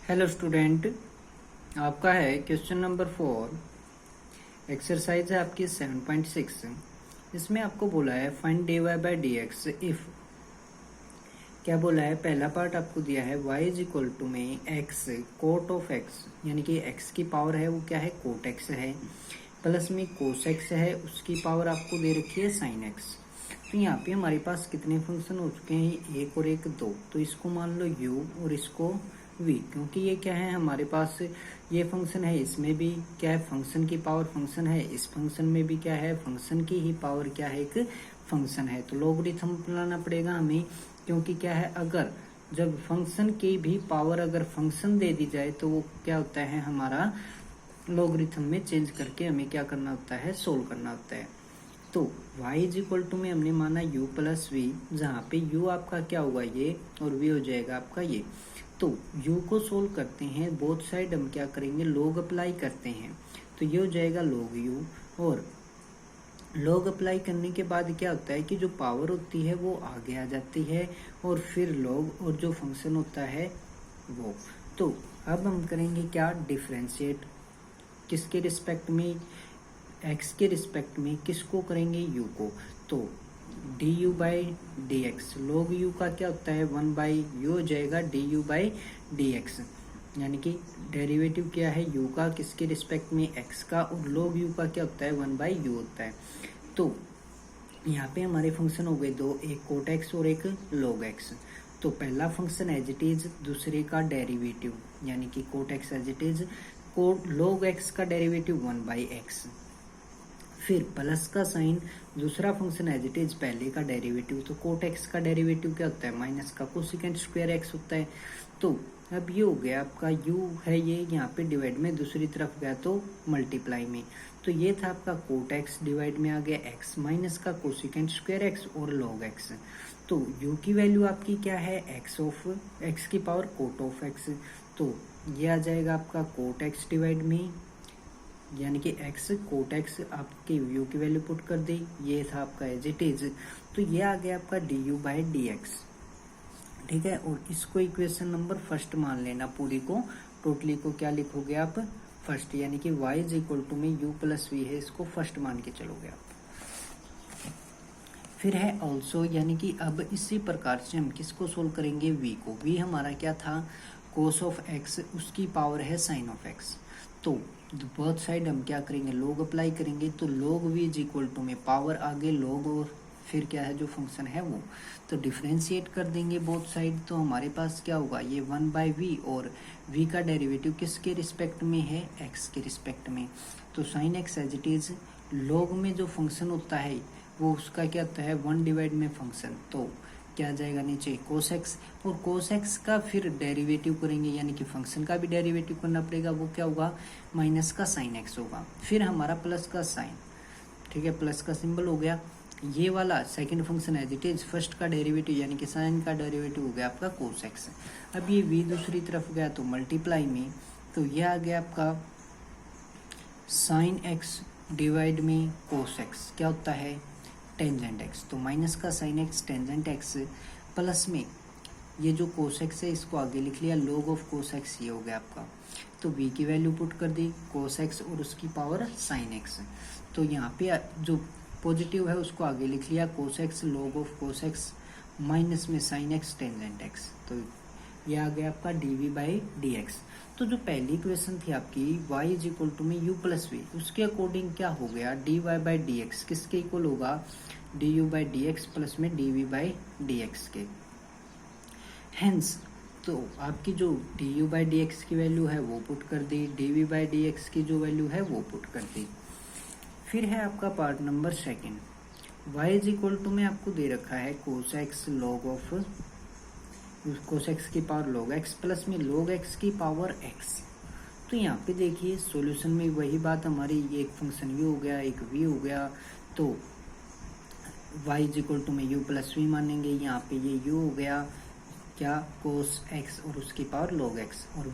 Hello student, आपका है question number 4। Exercise है आपकी 7.6। इसमें आपको बोला है find dy by d x if. क्या बोला है? पहला पार्ट आपको दिया है y इज इक्वल टू में x कोट ऑफ x, यानी कि x की पावर है वो क्या है, कोट x है, प्लस में कोस x है, उसकी पावर आपको दे रखी है साइन x। तो यहाँ पे हमारे पास कितने फंक्शन हो चुके हैं, एक और एक दो। तो इसको मान लो u और इसको v, क्योंकि ये क्या है हमारे पास ये फंक्शन है, इसमें भी क्या है फंक्शन की पावर फंक्शन है, इस फंक्शन में भी क्या है फंक्शन की ही पावर क्या है, एक फंक्शन है। तो लॉगरिथम बनाना पड़ेगा हमें, क्योंकि क्या है अगर जब फंक्शन की भी पावर अगर फंक्शन दे दी जाए तो वो क्या होता है हमारा लॉगरिथम में चेंज करके हमें क्या करना होता है, सोल्व करना होता है। तो y इज इक्वल टू में हमने माना u प्लस वी, जहाँ पे u आपका क्या होगा ये और v हो जाएगा आपका ये। तो u को सोल्व करते हैं, बोथ साइड हम क्या करेंगे log अप्लाई करते हैं, तो ये हो जाएगा log u। और log अप्लाई करने के बाद क्या होता है कि जो पावर होती है वो आगे आ जाती है और फिर log और जो फंक्शन होता है वो। तो अब हम करेंगे क्या, डिफरेंशिएट किसके रिस्पेक्ट में, x के रिस्पेक्ट में किसको करेंगे, u को। तो D u by d x, log you का क्या होता है 1 बाई यू हो जाएगा D u by d x, यानी कि डेरिवेटिव क्या है u का किसके रिस्पेक्ट में, x का, और log u का क्या होता है 1 बाई यू होता है। तो यहाँ पे हमारे फंक्शन हो गए दो, एक कोट x और एक log x। तो पहला फंक्शन एज इट इज, दूसरे का डेरिवेटिव यानी कि cot x as it is, cot log x का डेरिवेटिव 1 बाई एक्स, फिर प्लस का साइन, दूसरा फंक्शन एज इट इज पहले का डेरिवेटिव। तो कोट एक्स का डेरिवेटिव क्या होता है, माइनस का कोसिकेंट स्क्वायर एक्स होता है। तो अब ये हो गया आपका u है, ये यहाँ पे डिवाइड में दूसरी तरफ गया तो मल्टीप्लाई में। तो ये था आपका कोट एक्स, डिवाइड में आ गया x माइनस का कोसिकेंट स्क्वायर एक्स और log x। तो u की वैल्यू आपकी क्या है, x ऑफ x की पावर कोट ऑफ x। तो ये आ जाएगा आपका कोट x डिवाइड में, यानी कि x कोट x आपके u की वैल्यू पुट कर दी, ये था आपका एज इट इज। तो ये आ गया आपका D u by d x, ठीक है। और इसको इक्वेशन नंबर फर्स्ट मान लेना, पूरी को टोटली को क्या लिखोगे आप, फर्स्ट, यानी कि y इज इक्वल टू में u प्लस वी है, इसको फर्स्ट मान के चलोगे आप। फिर है ऑल्सो, यानी कि अब इसी प्रकार से हम किसको सोल्व करेंगे, v को। v हमारा क्या था, कोस ऑफ x, उसकी पावर है साइन ऑफ x। तो बोथ साइड हम क्या करेंगे, log अप्लाई करेंगे। तो log v is equal to में पावर आगे log और फिर क्या है जो फंक्शन है वो, तो डिफरेंशिएट कर देंगे बोथ साइड। तो हमारे पास क्या होगा, ये 1 बाई वी, और v का डेरिवेटिव किसके रिस्पेक्ट में है, x के रिस्पेक्ट में। तो sine x as it is, log में जो फंक्शन होता है वो उसका क्या होता है 1 डिवाइड में फंक्शन, तो क्या जाएगा नीचे कोस एक्स, और कोस एक्स का फिर डेरिवेटिव करेंगे, यानी कि फंक्शन का भी डेरिवेटिव करना पड़ेगा, वो क्या होगा माइनस का साइन एक्स होगा, फिर हमारा प्लस का साइन, ठीक है, प्लस का सिंबल हो गया। ये वाला second function as it is, first का डेरिवेटिव यानी कि साइन का डेरिवेटिव हो गया आपका कोस एक्स। अब ये v दूसरी तरफ गया तो मल्टीप्लाई में, तो ये आ गया आपका साइन एक्स डिवाइड में कोस एक्स, क्या होता है टेंजेंट एक्स। तो माइनस का sign x tangent x, plus में ये जो कोस एक्स है इसको आगे लिख लिया, log ऑफ कोस एक्स ये हो गया आपका। तो v की वैल्यू पुट कर दी कोस एक्स और उसकी पावर साइन एक्स। तो यहाँ पे जो पॉजिटिव है उसको आगे लिख लिया, cos x log of cos x minus में साइन एक्स टेंजेंट एक्स। तो ये आ गया आपका d v by d x. तो जो पहली इक्वेशन थी आपकी y इज इक्वल टू में u प्लस वी, उसके अकॉर्डिंग क्या हो गया, d y by d x किसके इक्वल होगा, d u by d x plus में d v by d x के। हेंस तो आपकी जो D u by d x की वैल्यू है वो पुट कर दी, d v by d x की जो वैल्यू है वो पुट कर दी। फिर है आपका part number second, y is equal to में आपको दे रखा है cos x log of cos x की पावर log x प्लस में log x की पावर x। तो यहाँ पे देखिए सॉल्यूशन में वही बात हमारी, ये एक फंक्शन u हो गया, एक v हो गया। तो y इज इक्वल टू में u प्लस वी मानेंगे, यहाँ पे ये u हो गया क्या कोस x और उसकी पावर log x, और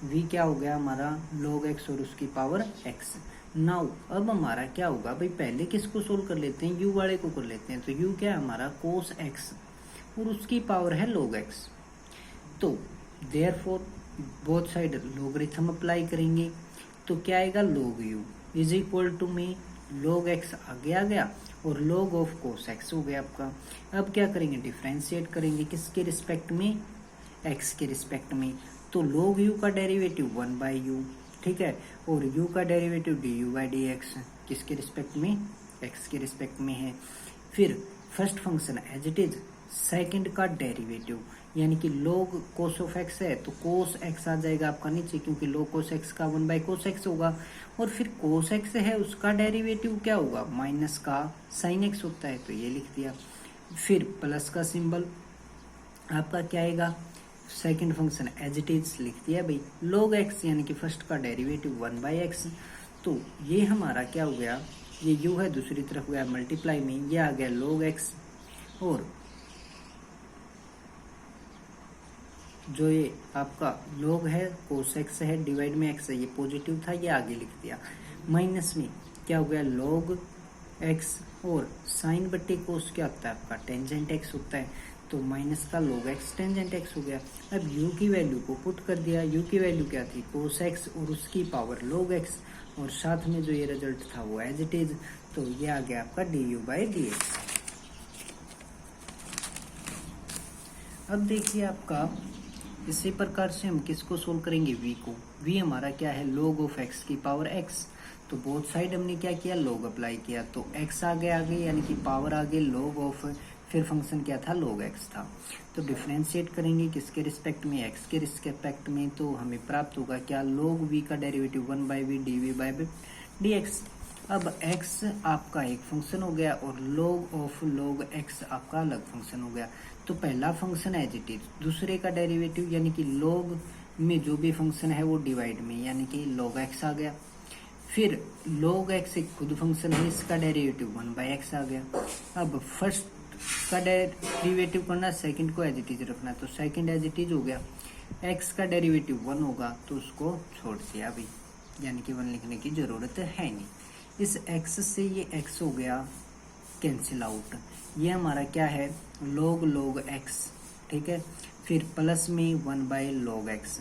v क्या हो गया हमारा log x और उसकी पावर x। नाउ अब हमारा क्या होगा भाई, पहले किसको सोल्व कर लेते हैं, u वाले को कर लेते हैं। तो u क्या है हमारा कोस x और उसकी पावर है log x। तो therefore both side logarithm apply करेंगे तो क्या आएगा, log u is equal to में log x आगे आ गया और log ऑफ cos x हो गया आपका। अब क्या करेंगे, डिफरेंशिएट करेंगे किसके रिस्पेक्ट में, x के रिस्पेक्ट में। तो log u का डेरिवेटिव 1/u, ठीक है, और u का डेरिवेटिव du/dx किसके रिस्पेक्ट में, x के रिस्पेक्ट में है। फिर first function as it is, second का डेरिवेटिव यानी कि log cos ऑफ x है तो cos x आ जाएगा आपका नीचे, क्योंकि log cos x का 1/cos x होगा। और फिर cos x है उसका डेरिवेटिव क्या होगा, माइनस का sin x होता है, तो ये लिख दिया। फिर प्लस का सिंबल आपका क्या आएगा, second function as it is लिख दिया भाई, log x यानी कि फर्स्ट का डेरिवेटिव 1/x। तो ये हमारा क्या हो गया, ये u है दूसरी तरफ गया मल्टीप्लाई में, ये आ गया log x, और जो ये आपका log है cos x है डिवाइड में x है, ये पॉजिटिव था ये आगे लिख दिया, माइनस में क्या हो गया log x, और साइन बट्टे cos क्या होता है आपका टेंजेंट x होता है, तो माइनस का log x टेंजेंट x हो गया। अब u की वैल्यू को पुट कर दिया, u की वैल्यू क्या थी cos x और उसकी पावर log x, और साथ में जो ये रिजल्ट था वो एज इट इज, तो ये आ गया आपका du/dx। अब देखिए आपका इसी प्रकार से हम किसको सोल्व करेंगे, v को। v हमारा क्या है, log ऑफ x की पावर x, तो बोथ साइड हमने क्या किया, log अप्लाई किया, तो x आगे यानी कि पावर आगे log ऑफ, फिर फंक्शन क्या था log x था। तो डिफरेंशिएट करेंगे किसके रिस्पेक्ट में, x के रिस्पेक्ट में, तो हमें प्राप्त होगा क्या, log v का डेरिवेटिव 1/v dv/dx। अब x आपका एक फंक्शन हो गया और log ऑफ log x आपका अलग फंक्शन हो गया। तो पहला फंक्शन एज इट इज, दूसरे का डेरिवेटिव यानी कि log में जो भी फंक्शन है वो डिवाइड में यानी कि log x आ गया। फिर log x एक खुद फंक्शन है, इसका डेरिवेटिव 1/x आ गया। अब फर्स्ट का डेरिवेटिव करना, सेकंड को एज इट इज रखना, तो सेकंड एज इट इज हो गया। x का डेरिवेटिव 1 होगा तो उसको छोड़ दिया अभी, यानी कि 1 लिखने की जरूरत है नहीं। इस x से ये x हो गया कैंसिल आउट, ये हमारा क्या है log x, ठीक है। फिर प्लस में 1/log x,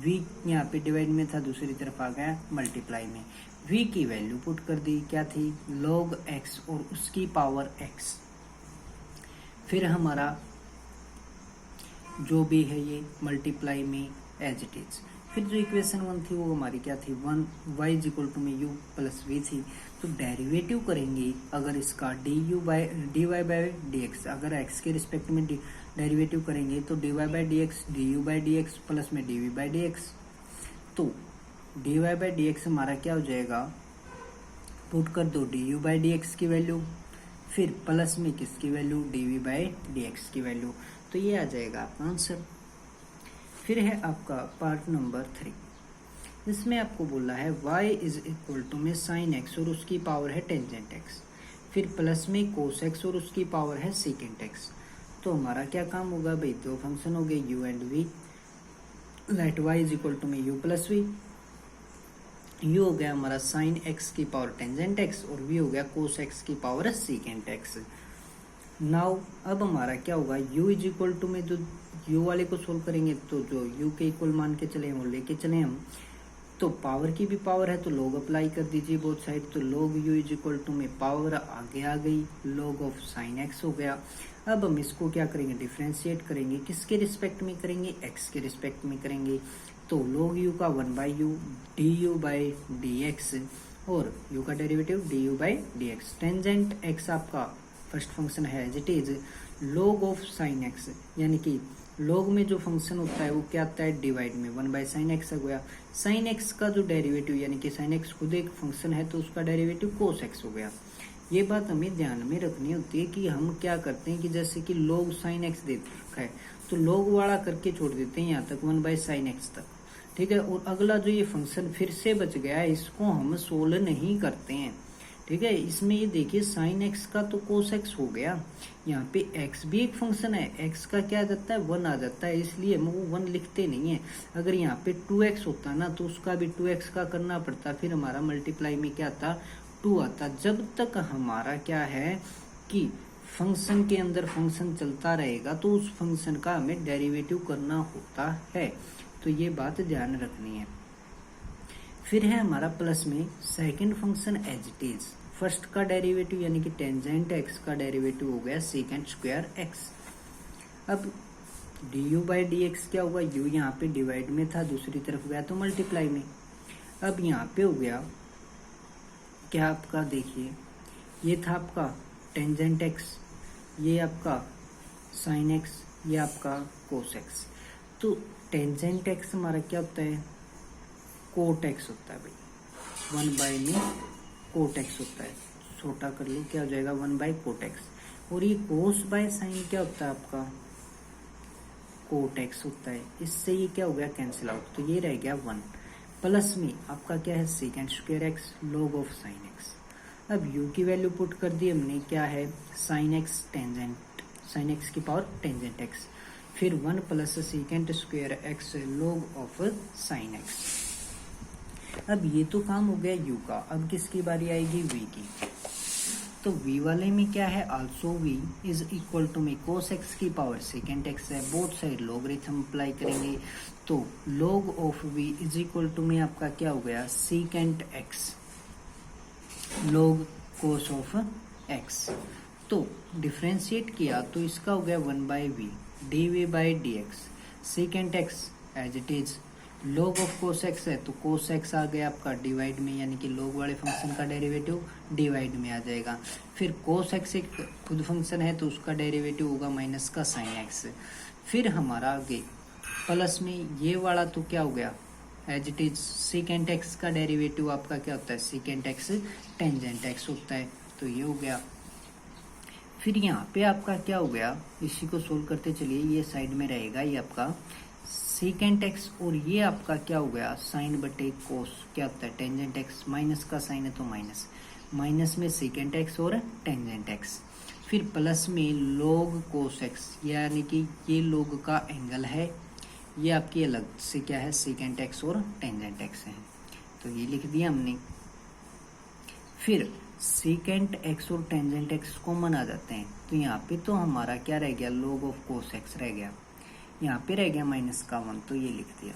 v यहाँ पे डिवाइड में था दूसरी तरफ आ गया मल्टीप्लाई में, v की वैल्यू पुट कर दी क्या थी log x और उसकी पावर x। फिर हमारा जो भी है ये मल्टीप्लाई में एज इट इज। फिर जो इक्वेशन 1 थी वो हमारी क्या थी, 1y = में u प्लस v थी। तो डेरिवेटिव करेंगे अगर इसका dy/dx, अगर x के रिस्पेक्ट में डेरिवेटिव करेंगे तो dy/dx du/dx प्लस में dv/dx। तो dy/dx हमारा क्या हो जाएगा, पुट कर दो du/dx की वैल्यू, फिर प्लस में किसकी वैल्यू dv/dx की वैल्यू, तो ये आ जाएगा आपका आंसर। फिर है आपका पार्ट नंबर 3, इसमें आपको बोला है y = में sin x और उसकी पावर है टेंजेंट x, फिर प्लस में cos x और उसकी पावर है सेकेंट x। तो हमारा क्या काम होगा भाई, दो फंक्शन हो गए u and v, let y = में u प्लस v, u हो गया हमारा sin x की पावर टेंजेंट x और v हो गया cos x की पावर सेकेंट x। नाउ अब हमारा क्या होगा, u = में जो u वाले को सोल्व करेंगे तो जो u के इक्वल मान के चले वो लेके चले हम, तो पावर की भी पावर है तो log अप्लाई कर दीजिए बोथ साइड, तो log u = में पावर आगे आ गई log ऑफ sin x हो गया। अब हम इसको क्या करेंगे, डिफरेंशिएट करेंगे, किसके रिस्पेक्ट में करेंगे, x के रिस्पेक्ट में करेंगे, तो log u का 1/u du/dx और u का डेरिवेटिव du/dx। टेंजेंट x आपका फर्स्ट फंक्शन है as it is log of sin x, यानी कि log में जो फंक्शन होता है वो क्या आता है डिवाइड में 1/sin x हो गया। sin x का जो डेरिवेटिव यानी कि sin x खुद एक फंक्शन है तो उसका डेरिवेटिव cos x हो गया। ये बात हमें ध्यान में रखनी होती है कि हम क्या करते हैं कि जैसे कि log sin x दे रखा है तो log वाला करके छोड़ देते हैं यहाँ तक 1/sin x तक, ठीक है। और अगला जो ये फंक्शन फिर से बच गया है इसको हम सोल्व नहीं करते हैं, ठीक है। इसमें ये देखिए sin x का तो cos x हो गया, यहाँ पे x भी एक फंक्शन है, x का क्या आ जाता है 1 आ जाता है, इसलिए हम वो 1 लिखते नहीं है। अगर यहाँ पे 2x होता ना तो उसका भी 2x का करना पड़ता, फिर हमारा मल्टीप्लाई में क्या आता 2 आता। जब तक हमारा क्या है कि फंक्शन के अंदर फंक्शन चलता रहेगा तो उस फंक्शन का हमें डेरिवेटिव करना होता है। तो ये बात ध्यान रखनी है। फिर है हमारा प्लस में second function as it is, first का डेरिवेटिव यानी कि टेंजेंट एक्स का डेरिवेटिव हो गया सेकंड स्क्वायर एक्स। अब du बाई डी एक्स क्या होगा, u यहाँ पे डिवाइड में था, दूसरी तरफ गया तो मल्टीप्लाई में। अब यहाँ पे हो गया क्या आपका, देखिए ये था आपका टेंजेंट एक्स, ये आपका साइन एक्स, ये आपका कोस एक्स। तो टेंजेंट एक्स हमारा क्या होता है, कोट एक्स होता है भाई, 1 बाई में कोट एक्स होता है, छोटा कर लो क्या हो जाएगा 1 बाई कोट एक्स। और ये कोस बाय साइन क्या होता है आपका, कोट एक्स होता है। इससे ये क्या हो गया, कैंसिल आउट, तो ये रह गया 1। प्लस में आपका क्या है second square x log of sine x. अब u की वैल्यू पुट कर दी हमने, क्या है sign x tangent, sine x की पावर टेंजेंट एक्स, फिर 1 plus second square x log of sine x. अब ये तो काम हो गया u का, अब किसकी बारी आएगी v की। तो v वाले में क्या है, also v is equal to में कोस एक्स की पावर सेकेंड एक्स है, बोथ साइड लॉगरिथम अप्लाई करेंगे, तो log of v is equal to में आपका क्या हो गया second x log cos of x। तो डिफ्रेंशिएट किया तो इसका हो गया 1 by v d v by d x, second x as it is, log of cos x है तो कोस एक्स आ गया आपका डिवाइड में, यानी कि log वाले फंक्शन का डेरिवेटिव डिवाइड में आ जाएगा। फिर कोस एक्स एक खुद फंक्शन है तो उसका डेरिवेटिव होगा माइनस का साइन एक्स। फिर हमारा आगे प्लस में ये वाला तो क्या हो गया as it is, second x का डेरिवेटिव आपका क्या होता है सेकेंड एक्स टेंजेंट एक्स होता है, तो ये हो गया। फिर यहाँ पे आपका क्या हो गया, इसी को सोल्व करते चलिए, ये साइड में रहेगा ये आपका सेकेंड एक्स, और ये आपका क्या हो गया साइन बटे कोस, क्या होता है टेंजेंट एक्स, माइनस का साइन है तो माइनस, माइनस में सेकेंड एक्स और टेंजेंट एक्स। फिर प्लस में log कोस एक्स, यानी कि ये log का एंगल है, ये आपकी अलग से क्या है सेकेंड एक्स और टेंजेंट एक्स है, तो ये लिख दिया हमने। फिर सेकेंड एक्स और टेंजेंट एक्स कॉमन आ जाते हैं, तो यहाँ पे तो हमारा क्या रह गया log ऑफ कोस एक्स रह गया, यहाँ पे रह गया माइनस का 1, तो ये लिख दिया।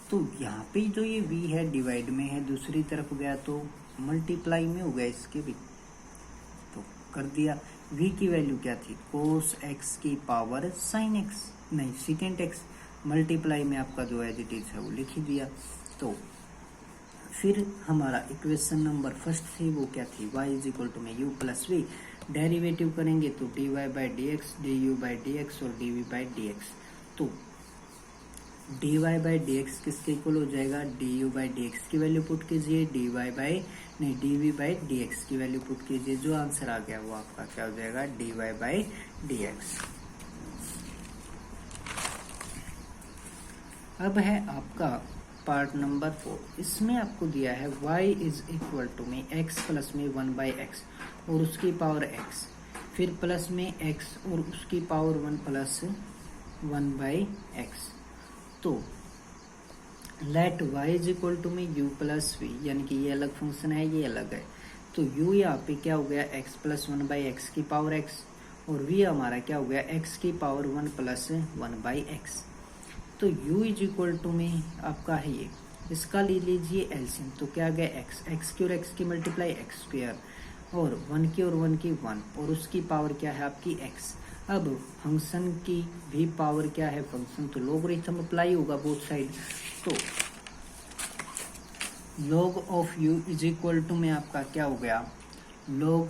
तो यहाँ पे जो ये v है डिवाइड में है, दूसरी तरफ गया तो मल्टीप्लाई में हो गया इसके भी, तो कर दिया। v की वैल्यू क्या थी कोस एक्स की पावर साइन एक्स, नहीं सेकेंड एक्स, मल्टीप्लाई में आपका जो एज इट इज है वो लिख ही दिया। तो फिर हमारा इक्वेशन नंबर फर्स्ट थी वो क्या थी, y इज इक्वल टू में u प्लस वी, डेरिवेटिव करेंगे तो dy by d x, D u by d x और dv बाई डी एक्स। तो dy बाई डी एक्स किसके इक्वल हो जाएगा, du बाई डी एक्स की वैल्यू पुट कीजिए, dv बाई डी एक्स की वैल्यू पुट कीजिए, जो आंसर आ गया वो आपका क्या हो जाएगा dy बाई डी एक्स। अब है आपका पार्ट नंबर 4, इसमें आपको दिया है y इज इक्वल टू में x प्लस में 1 बाई एक्स और उसकी पावर x, फिर प्लस में x और उसकी पावर 1 प्लस 1 बाई एक्स। तो let y is equal to में u प्लस वी, यानी कि ये अलग फंक्शन है ये अलग है, तो u यहाँ पे क्या हो गया x प्लस 1 बाई एक्स की पावर x, और v हमारा क्या हो गया x की पावर 1 प्लस 1 बाई एक्स। तो u इज इक्वल टू में आपका है ये, इसका ले लीजिए एलसीएम, तो क्या आ गया x की और x की मल्टीप्लाई एक्स स्क्वायर, और 1 की और 1 की 1, और उसकी पावर क्या है आपकी x। अब फंक्शन की भी पावर क्या है फंक्शन, तो लॉगरिथम अप्लाई होगा बोथ साइड, तो log of u is equal to में आपका क्या हो गया log,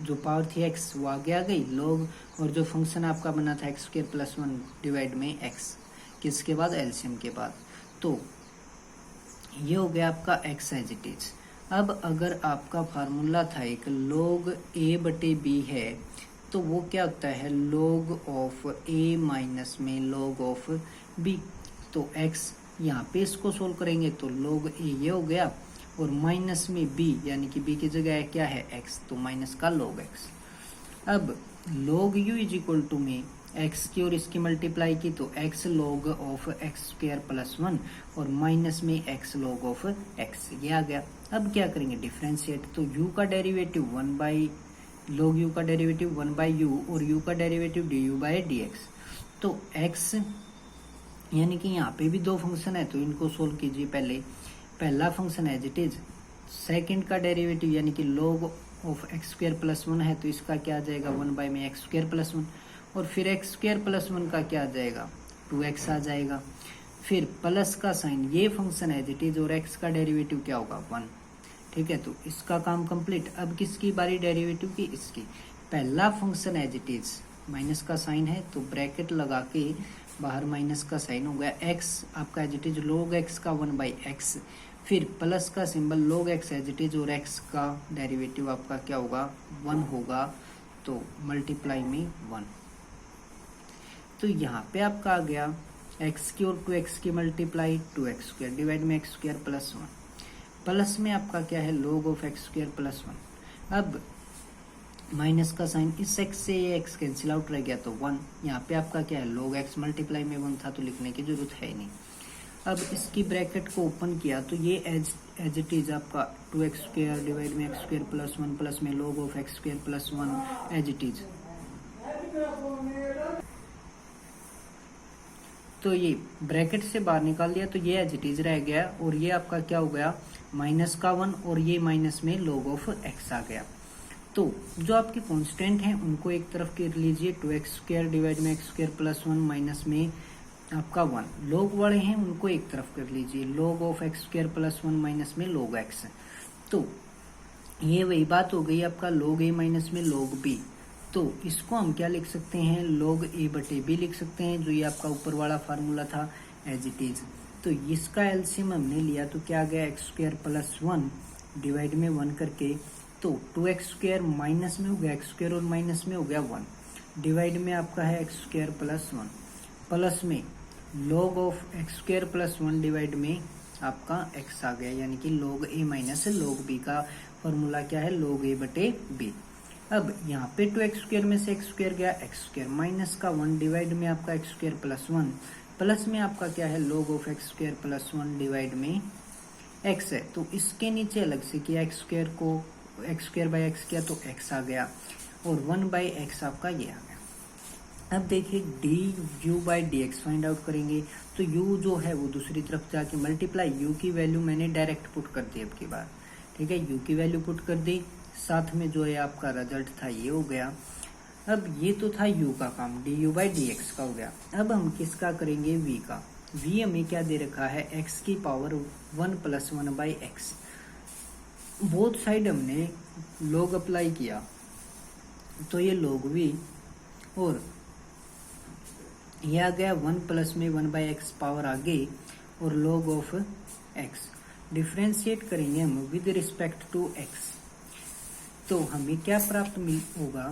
जो पावर थी x वो आगे आ गई log, और जो फंक्शन आपका बना था x स्क्वायर प्लस 1 डिवाइड में x, किसके बाद एलसीएम के बाद, तो ये हो गया आपका x एज इट इज। अब अगर आपका फार्मूला था एक log a बटे b है, तो वो क्या होता है log ऑफ a माइनस में log ऑफ b, तो x यहाँ पे इसको सोल्व करेंगे तो log a ये हो गया, और माइनस में b यानी कि b की जगह क्या है x, तो माइनस का log x। अब log u is equal to में x की और इसकी मल्टीप्लाई की तो x log of x square plus 1 और माइनस में x log ऑफ x, ये आ गया। अब क्या करेंगे डिफ्रेंशिएट, तो u का डेरिवेटिव 1 बाई log u का डेरिवेटिव 1 बाई u और u का डेरिवेटिव du बाई dx, तो x यानी कि यहाँ पे भी दो फंक्शन है तो इनको सोल्व कीजिए। पहले पहला function as it is, second का डेरिवेटिव यानी कि log of x square plus 1 है तो इसका क्या आ जाएगा 1 में एक्स स्क्वायर प्लस 1, और फिर एक्स स्क्वायर प्लस 1 का क्या आ जाएगा 2x आ जाएगा। फिर प्लस का साइन, ये फंक्शन एज इट इज और एक्स का डेरिवेटिव क्या होगा 1। ठीक है, तो इसका काम कंप्लीट। अब किसकी बारी डेरिवेटिव की, इसकी। पहला function as it is, minus का साइन है तो ब्रैकेट लगा के बाहर माइनस का साइन हो गया, एक्स आपका as it is log x का 1/x, फिर प्लस का symbol log x as it is और x का डेरिवेटिव आपका क्या होगा 1 होगा, तो मल्टीप्लाई में 1। तो यहाँ पे आपका आ गया x की और 2x की मल्टीप्लाई 2x स्क्वायर डिवाइड में x स्क्वायर प्लस 1, प्लस में आपका क्या है log of x square plus 1। अब माइनस का साइन, इस x से ये x कैंसिल आउट रह गया तो 1। यहाँ पे आपका क्या है log x मल्टीप्लाई में 1 था तो लिखने की जरूरत है ही नहीं। अब इसकी ब्रैकेट को ओपन किया तो ये एज इट इज आपका 2x स्क्वायर डिवाइड में x स्क्वायर प्लस 1 प्लस में log of x square plus 1 as it is. तो ये ब्रैकेट से बाहर निकाल दिया तो ये एज इट इज रह गया, और ये आपका क्या हो गया माइनस का 1 और ये माइनस में log ऑफ x आ गया। तो जो आपके कांस्टेंट हैं उनको एक तरफ कर लीजिए, 2x स्क्वायर डिवाइड में x स्क्वायर प्लस 1 माइनस में आपका 1। log वाले हैं उनको एक तरफ कर लीजिए, log of x square plus 1 minus में log x। तो ये वही बात हो गई आपका log a माइनस में log b। तो इसको हम क्या लिख सकते हैं log a बटे b लिख सकते हैं, जो ये आपका ऊपर वाला फार्मूला था एज इट इज। तो इसका एलसीएम हमने लिया तो क्या आ गया x स्क्वायर प्लस 1 डिवाइड में 1 करके, तो 2x स्क्वायर माइनस में हो गया x स्क्वायर और माइनस में हो गया 1, डिवाइड में आपका है x स्क्वायर प्लस 1, प्लस में log of x square plus 1 divide में आपका x आ गया, यानी कि log a minus log b का फॉर्मूला क्या है log a बटे b। अब यहाँ पे 2x स्क्वायर में से x स्क्वायर गया, x स्क्वायर माइनस का 1 डिवाइड में आपका x स्क्वायर प्लस 1, प्लस में आपका क्या है log of x square plus 1 divide में x है। तो इसके नीचे अलग से किया, x स्क्वायर को x स्क्वायर बाई एक्स किया तो x आ गया, और 1/x आपका ये आ गया। अब देखिए du/dx फाइंड आउट करेंगे तो u जो है वो दूसरी तरफ जाके मल्टीप्लाई, u की वैल्यू मैंने डायरेक्ट पुट कर दी अब की बार। ठीक है, u की वैल्यू पुट कर दी, साथ में जो है आपका रिजल्ट था ये हो गया। अब ये तो था u का काम, du/dx का हो गया। अब हम किसका करेंगे v का। v हमें क्या दे रखा है x की power 1 plus 1/x। Both side हमने log अप्लाई किया तो ये log v, और ये आ गया 1 प्लस में 1/x पावर आगे और log ऑफ x। डिफ्रेंशिएट करेंगे हम विद रिस्पेक्ट टू x, तो हमें क्या प्राप्त होगा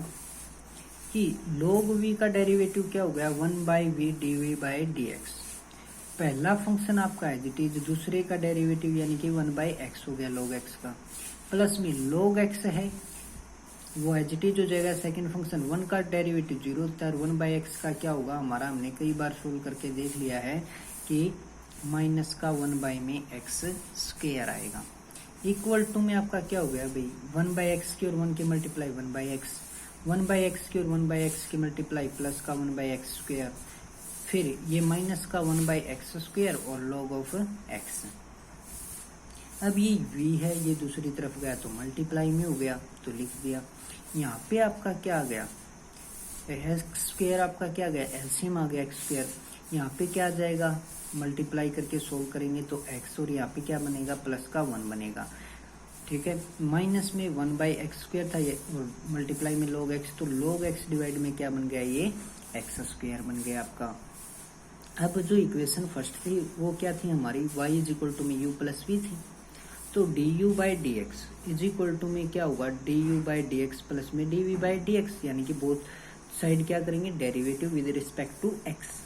कि log v का डेरिवेटिव क्या हो गया 1/v dv/dx। पहला फंक्शन आपका एज इट इज, दूसरे का डेरिवेटिव यानी कि 1/x हो गया log x का, प्लस में log x है वो एज इट इज हो जाएगा। सेकंड फंक्शन 1 का डेरिवेटिव 0 होता है, 1/x का क्या होगा हमारा, हमने कई बार सोल्व करके देख लिया है कि माइनस का 1 में x स्क्वायर आएगा। इक्वल टू में आपका क्या हो गया भाई 1/x की और 1 की मल्टीप्लाई 1/x, 1/x की और 1/x की मल्टीप्लाई प्लस का 1/x स्क्वायर, फिर ये माइनस का 1/x स्क्वायर और log ऑफ x। अब ये v है, ये दूसरी तरफ गया तो मल्टीप्लाई में हो गया तो लिख दिया। यहाँ पे आपका क्या आ गया x स्क्वायर, आपका क्या आ गया एलसीएम आ गया x स्क्वायर। यहाँ पे क्या आ जाएगा मल्टीप्लाई करके सोल्व करेंगे तो x, और यहाँ पे क्या बनेगा प्लस का 1 बनेगा। ठीक है, माइनस में 1/x स्क्वायर था ये, और मल्टीप्लाई में log x, तो log x डिवाइड में क्या बन गया ये x स्क्वायर बन गया आपका। अब जो इक्वेशन फर्स्ट थी वो क्या थी हमारी, y इज इक्वल टू में u प्लस v थी, तो du/dx इज इक्वल टू में क्या होगा du/dx प्लस में dv/dx, यानी कि बोथ साइड क्या करेंगे derivative with respect to x।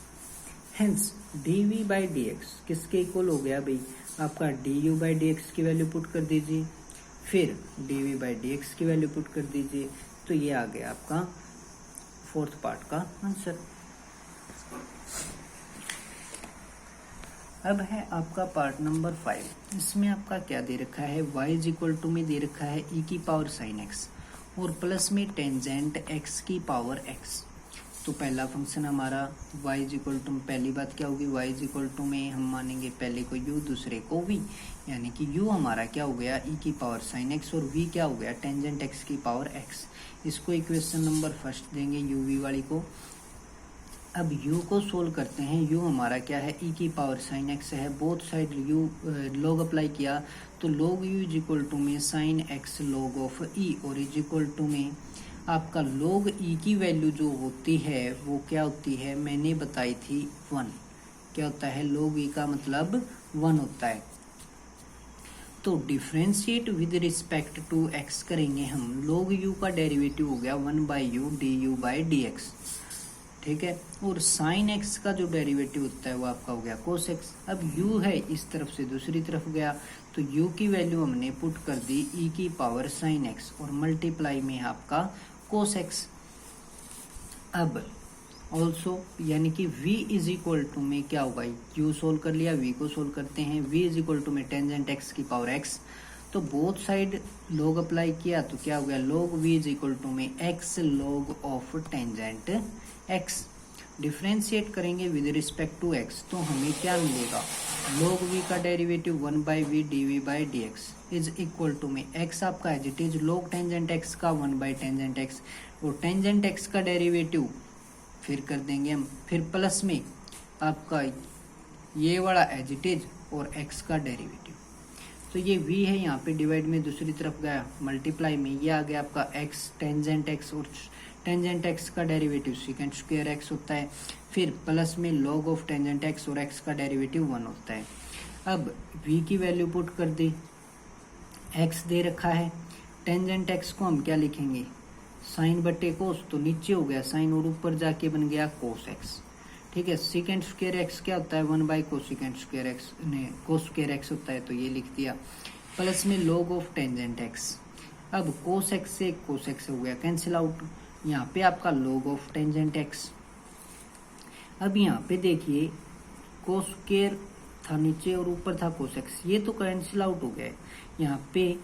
Hence dv/dx किसके इक्वल हो गया भाई आपका du/dx की वैल्यू पुट कर दीजिए, फिर dv/dx की वैल्यू पुट कर दीजिए, तो ये आ गया आपका फोर्थ पार्ट का आंसर। अब है आपका पार्ट नंबर 5। इसमें आपका क्या दे रखा है y इज इक्वल टू में दे रखा है e की पावर साइन x और प्लस में टेंजेंट x की पावर x। तो पहला फंक्शन हमारा y इज इक्वल टू, पहली बात क्या होगी, y इज इक्वल टू में हम मानेंगे पहले को u दूसरे को v, यानी कि u हमारा क्या हो गया e की पावर sin x और v क्या हो गया टेंजेंट x की पावर x। इसको इक्वेशन नंबर फर्स्ट देंगे uv वाली को। अब u को सोल्व करते हैं, u हमारा क्या है e की पावर sin x है, both side u log apply किया तो log u is equal to में sin x log of e, और इज इक्वल टू में आपका log e की वैल्यू जो होती है वो क्या होती है, मैंने बताई थी 1। क्या होता है log e का मतलब 1 होता है। तो differentiate with respect to x करेंगे हम, log u का डेरिवेटिव हो गया 1/u du बाई dx, ठीक है। और साइन x का जो डेरिवेटिव होता है वो आपका हो गया कोस x। अब u है इस तरफ से दूसरी तरफ गया तो u की वैल्यू हमने पुट कर दी e की पावर साइन x और मल्टीप्लाई में आपका कोस x। अब ऑल्सो यानी कि v इज इक्वल टू में क्या होगा, u सोल्व कर लिया, v को सोल्व करते हैं, v इज इक्वल टू में टेंजेंट x की पावर x, तो बोथ साइड log अप्लाई किया तो क्या हो गया log v is equal to में x log of tangent x। Differentiate करेंगे विद रिस्पेक्ट टू x तो हमें क्या मिलेगा, log v का derivative 1/v dv by dx is equal to में x आपका as it is log tangent x का 1/टेंजेंट x, और टेंजेंट x का डेरिवेटिव फिर कर देंगे हम, फिर प्लस में आपका ये वाला एज इट इज और x का डेरिवेटिव। तो ये v है यहाँ पे डिवाइड में दूसरी तरफ गया, मल्टीप्लाई में ये आ गया आपका x टेंजेंट x, और टेंजेंट x का डेरिवेटिव सेकंड स्क्वायर x होता है, फिर प्लस में log ऑफ टेंजेंट x और x का डेरिवेटिव 1 होता है। अब v की वैल्यू पुट कर दी, x दे रखा है, टेंजेंट x को हम क्या लिखेंगे साइन बटे कोस, तो नीचे हो गया साइन और ऊपर जाके बन गया कोस x, ठीक है। सेकंड स्क्वायर x क्या होता है 1/कोस second square x, cos square x होता है, तो ये लिख दिया, प्लस में log ऑफ टेंजेंट x। अब कोस x से कोस x हो गया कैंसिल आउट, यहाँ पे आपका log ऑफ टेंजेंट x। अब यहाँ पे देखिए कोस स्क्वायर था नीचे और ऊपर था कोस x, ये तो कैंसिल आउट हो गया है यहाँ पे।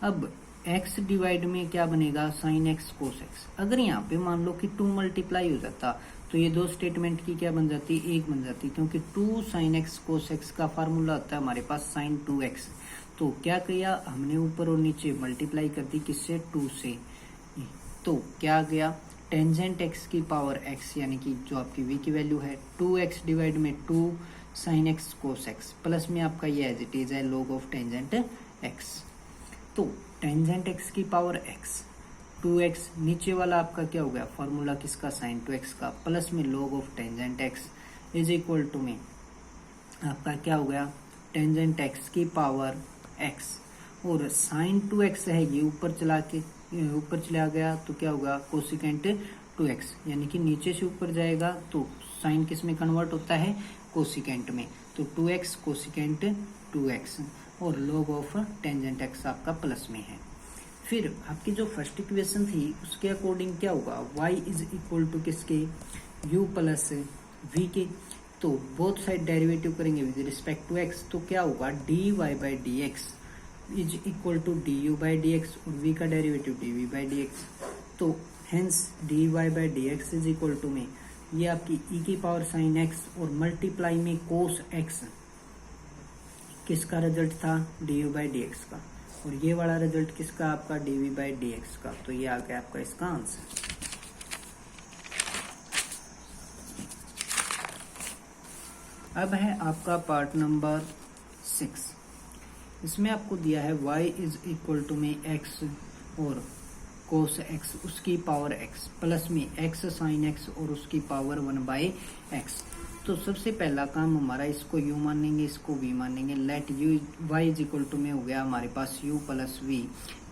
अब x डिवाइड में क्या बनेगा साइन x कोस x। अगर यहाँ पे मान लो कि 2 मल्टीप्लाई हो जाता तो ये दो स्टेटमेंट की क्या बन जाती, एक बन जाती, क्योंकि 2 साइन x कोस x का फार्मूला होता है हमारे पास साइन 2x। तो क्या किया हमने ऊपर और नीचे मल्टीप्लाई कर दी, किससे 2 से, तो क्या गया टेंजेंट x की पावर x, यानी कि जो आपकी v की वैल्यू है 2x डिवाइड में 2 sign x cos x, plus में आपका ये एज इट इज है log ऑफ टेंजेंट x। तो टेंजेंट x की पावर x 2x, नीचे वाला आपका क्या हो गया फॉर्मूला किसका साइन 2x का, प्लस में log of tangent x is equal to में आपका क्या हो गया टेंजेंट x की पावर x, और साइन 2x है ये ऊपर चला गया तो क्या होगा कोसिकेंट 2x, यानी कि नीचे से ऊपर जाएगा तो साइन किस में कन्वर्ट होता है कोसिकेंट में, तो 2x कोसिकेंट 2x, और log ऑफ टेंजेंट x आपका प्लस में है। फिर आपकी जो फर्स्ट इक्वेशन थी उसके अकॉर्डिंग क्या होगा y इज इक्वल टू किसके u प्लस v के, तो बोथ साइड डेरिवेटिव करेंगे विद रिस्पेक्ट टू x, तो क्या होगा dy by dx is equal to du by dx, और v का डेरिवेटिव dv बाई dx, तो hence dy by dx is equal to में ये आपकी e की पावर साइन x और मल्टीप्लाई में कोस x, किसका रिजल्ट था du बाई dx का, और ये वाला रिजल्ट किसका आपका dv बाई dx का, तो ये आ गया आपका इसका आंसर। अब है आपका पार्ट नंबर 6, इसमें आपको दिया है y इज इक्वल टू में x और कोस x उसकी पावर x, प्लस में x साइन x और उसकी पावर 1/x। तो सबसे पहला काम हमारा इसको u मानेंगे, इसको v मानेंगे, let u y is equal to में हो गया हमारे पास u प्लस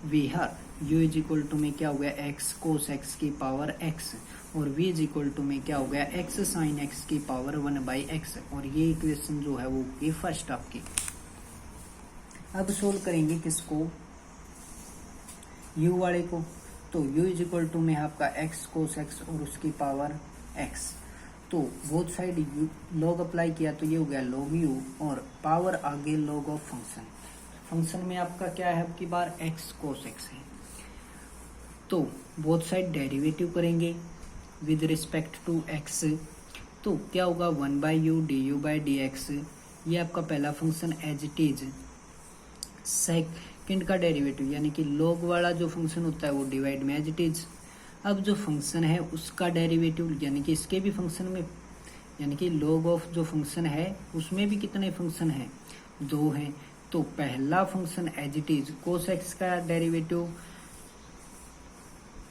v हर u इज इक्वल टू में क्या हो गया x कोस x की पावर x, और v इज इक्वल टू में क्या हो गया x साइन x की पावर 1/x, और ये इक्वेशन जो है वो ये फर्स्ट आपकी। अब सोल्व करेंगे किसको u वाले को, तो u इज इक्वल टू में आपका x कोस x और उसकी पावर x, तो बोथ साइड log अप्लाई किया तो ये हो गया log u, और पावर आगे log ऑफ फंक्शन में आपका क्या है आपकी बार x कोस x है, तो बोथ साइड डेरिवेटिव करेंगे विद रिस्पेक्ट टू एक्स, तो क्या होगा 1/u du/dx, ये आपका पहला function as it is. Second का डेरिवेटिव यानी कि log वाला जो फंक्शन होता है वो डिवाइड में एज इट इज। अब जो फंक्शन है उसका डेरिवेटिव यानी कि इसके भी फंक्शन में, यानी कि log ऑफ जो फंक्शन है उसमें भी कितने फंक्शन हैं, 2 हैं। तो पहला function as it is cos x का डेरिवेटिव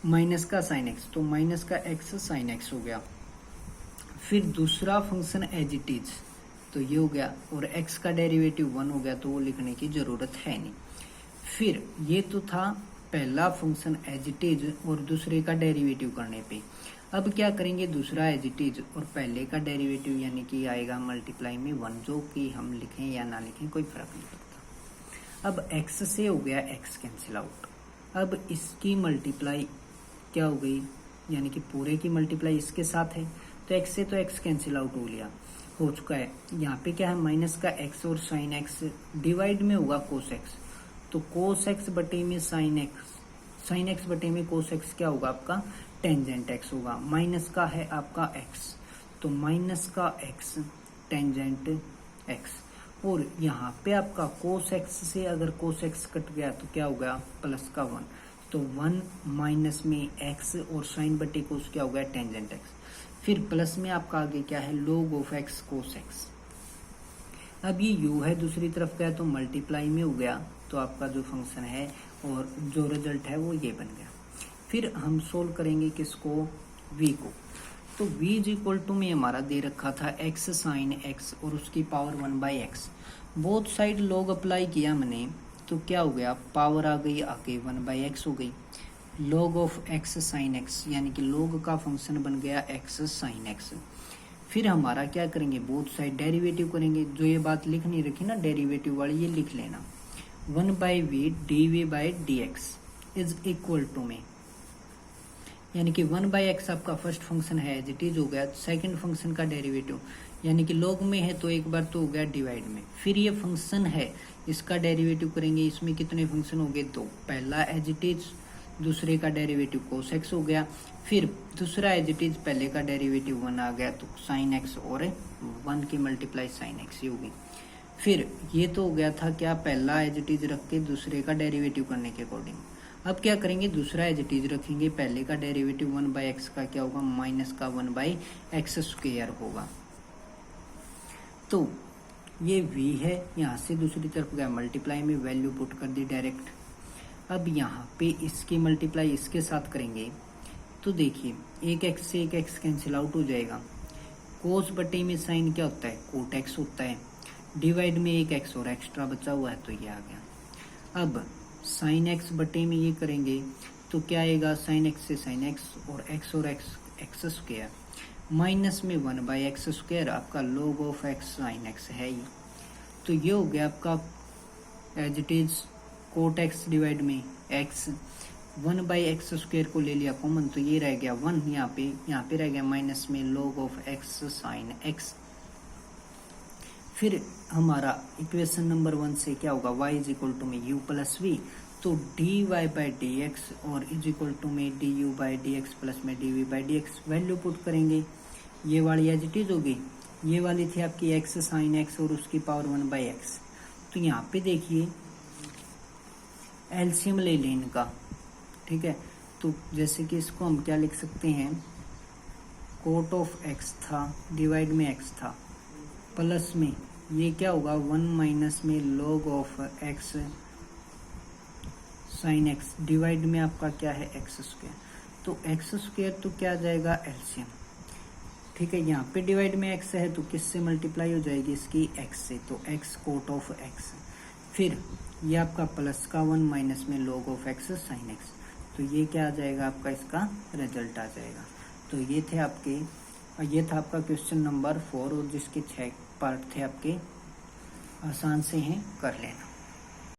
माइनस का sin x, तो माइनस का x sin x हो गया। फिर दूसरा फंक्शन एज इट इज, तो ये हो गया, और x का डेरिवेटिव 1 हो गया, तो वो लिखने की जरूरत है नहीं। फिर ये तो था पहला फंक्शन एज इट इज और दूसरे का डेरिवेटिव करने पे। अब क्या करेंगे, दूसरा एज इट इज और पहले का डेरिवेटिव यानी कि आएगा मल्टीप्लाई में 1, जो कि हम लिखें या ना लिखें कोई फर्क नहीं पड़ता। अब x से हो गया x कैंसिल आउट। अब इसकी मल्टीप्लाई क्या हो गई, यानी कि पूरे की मल्टीप्लाई इसके साथ है, तो x से तो x कैंसिल आउट हो चुका है। यहाँ पे क्या है, माइनस का x और साइन x डिवाइड में होगा cos x, तो cos x बटे में साइन x बटे में cos x क्या होगा आपका टेंजेंट x होगा। माइनस का है आपका x, तो माइनस का x टेंजेंट x, और यहाँ पे आपका cos x से अगर cos x कट गया तो क्या होगा प्लस का 1, तो 1 माइनस में x और साइन बटे cos क्या होगा टेंजेंट x। फिर प्लस में आपका आगे क्या है log of x cos x। अब ये u है दूसरी तरफ गया तो मल्टीप्लाई में हो गया, तो आपका जो फंक्शन है और जो रिजल्ट है वो ये बन गया। फिर हम सोल्व करेंगे किसको, v को, तो v इज इक्वल टू में हमारा दे रखा था x साइन x और उसकी power 1/x। Both side log apply किया मैंने, तो क्या हो गया, पावर आ गई आगे 1/x हो गई। log of x sine x यानी कि log का फंक्शन बन गया x साइन x। फिर हमारा क्या करेंगे, बोथ साइड डेरिवेटिव करेंगे। जो ये बात लिख नहीं रखी ना डेरिवेटिव वाली, ये लिख लेना, 1/v dv/dx is equal to में, यानी कि 1/x आपका फर्स्ट फंक्शन है एज इट इज हो गया। सेकंड फंक्शन का डेरिवेटिव यानी कि log में है तो एक बार तो हो गया डिवाइड में। फिर ये फंक्शन है इसका डेरिवेटिव करेंगे, इसमें कितने फंक्शन हो गए, 2। पहला एज इट इज, दूसरे का डेरिवेटिव cos x हो गया। फिर दूसरा एज इट इज, पहले का डेरिवेटिव 1 आ गया, तो sin x और 1 की मल्टीप्लाई sin x ही होगी। फिर ये तो हो गया था क्या, पहला एज इट इज रख के दूसरे का डेरिवेटिव करने के अकॉर्डिंग। अब क्या करेंगे, दूसरा एज इट इज रखेंगे, पहले का डेरिवेटिव 1/x का क्या होगा, माइनस का 1/x² होगा। तो ये v है, यहाँ से दूसरी तरफ गया मल्टीप्लाई में, वैल्यू पुट कर दी डायरेक्ट। अब यहाँ पे इसकी मल्टीप्लाई इसके साथ करेंगे, तो देखिए एक x से एक x कैंसिल आउट हो जाएगा। cos बटे में साइन क्या होता है, cot x होता है। डिवाइड में एक x और एक्स्ट्रा बचा हुआ है, तो ये आ गया। अब साइन x बटे में ये करेंगे तो क्या आएगा, साइन x से साइन x और x और x² माइनस में 1/x², आपका log of x sine x है ये। तो ये हो गया आपका as it is cot x divide में x, 1/x² को ले लिया कॉमन, तो ये रह गया 1, यहाँ पे रह गया माइनस में log of x sine x। फिर हमारा इक्वेशन नंबर 1 से क्या होगा, y इज इक्वल टू में u प्लस v, तो dy/dx और इज इक्वल टू में du/dx प्लस में dv/dx वैल्यू पुट करेंगे। ये वाली एज इट इज होगी, ये वाली थी आपकी x साइन x और उसकी पावर 1/x। तो यहाँ पे देखिए एलसीएम ले लें इनका, ठीक है। तो जैसे कि इसको हम क्या लिख सकते हैं, कोट ऑफ x था, डिवाइड में x था, प्लस में ये क्या होगा 1 माइनस में log of x sine x, divide में आपका क्या है x²। तो x² तो क्या आ जाएगा एलसीएम, ठीक है। यहाँ पे डिवाइड में x है तो किससे मल्टीप्लाई हो जाएगी, इसकी x से, तो x कोट ऑफ x। फिर ये आपका प्लस का 1 माइनस में log of x sine x, तो ये क्या आ जाएगा आपका, इसका रिजल्ट आ जाएगा। तो ये थे आपके, ये था आपका क्वेश्चन नंबर 4 और जिसके 6 पार्ट थे आपके, आसान से हैं, कर लेना।